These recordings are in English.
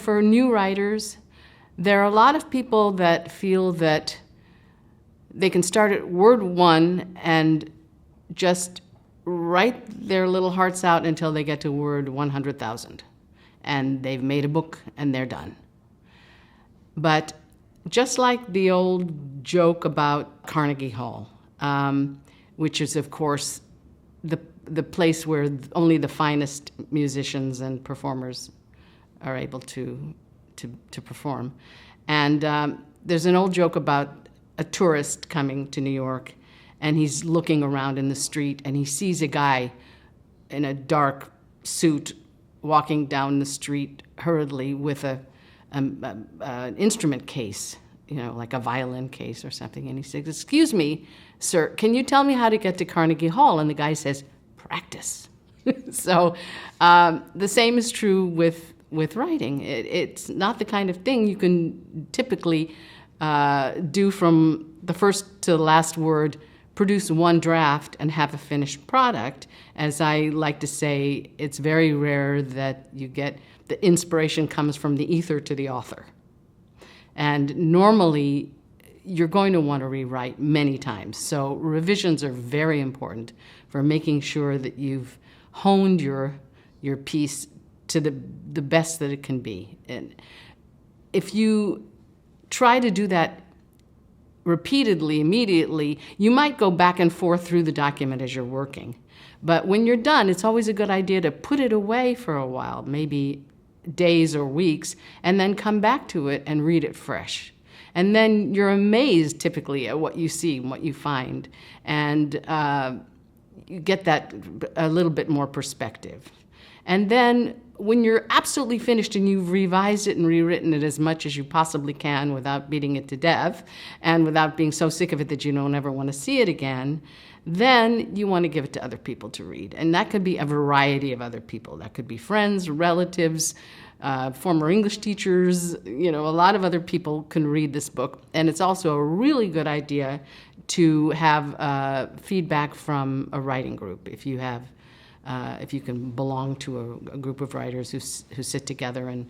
for new writers, there are a lot of people that feel that they can start at word 1 and just write their little hearts out until they get to word 100,000. And they've made a book and they're done. But just like the old joke about Carnegie Hall, which is, of course, the place where only the finest musicians and performers are able to perform. And there's an old joke about a tourist coming to New York, and he's looking around in the street, and he sees a guy in a dark suit walking down the street hurriedly with an instrument case, like a violin case or something. And he says, "Excuse me, sir, can you tell me how to get to Carnegie Hall?" And the guy says, "Practice." So the same is true with writing. It's not the kind of thing you can typically do from the first to the last word, produce one draft and have a finished product. As I like to say, it's very rare that you get the inspiration comes from the ether to the author. And normally, you're going to want to rewrite many times. So revisions are very important for making sure that you've honed your piece to the best that it can be. And if you try to do that repeatedly, immediately, you might go back and forth through the document as you're working. But when you're done, it's always a good idea to put it away for a while, maybe days or weeks, and then come back to it and read it fresh. And then you're amazed typically at what you see and what you find. And you get that a little bit more perspective. And then when you're absolutely finished and you've revised it and rewritten it as much as you possibly can without beating it to death and without being so sick of it that you don't ever want to see it again, then you want to give it to other people to read. And that could be a variety of other people. That could be friends, relatives, former English teachers. A lot of other people can read this book. And it's also a really good idea to have feedback from a writing group. If you can belong to a group of writers who sit together and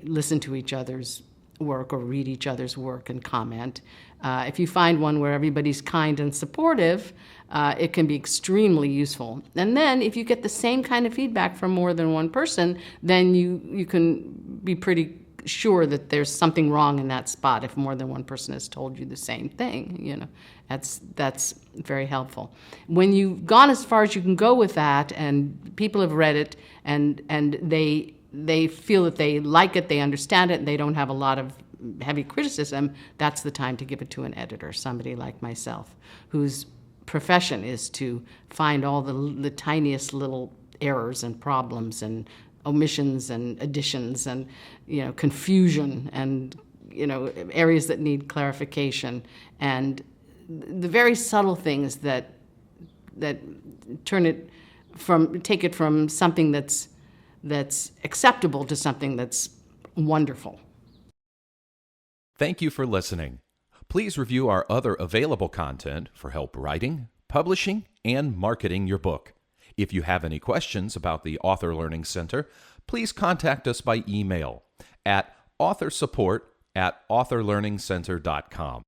listen to each other's work or read each other's work and comment. If you find one where everybody's kind and supportive, it can be extremely useful. And then if you get the same kind of feedback from more than one person, then you can be pretty sure that there's something wrong in that spot if more than one person has told you the same thing. That's very helpful. When you've gone as far as you can go with that, and people have read it, and they feel that they like it, they understand it, and they don't have a lot of heavy criticism, that's the time to give it to an editor, somebody like myself, whose profession is to find all the tiniest little errors and problems and omissions and additions and confusion and areas that need clarification, and the very subtle things that take it from something that's acceptable to something that's wonderful. Thank you for listening. Please review our other available content for help writing, publishing, and marketing your book. If you have any questions about the Author Learning Center, please contact us by email at authorsupport@authorlearningcenter.com.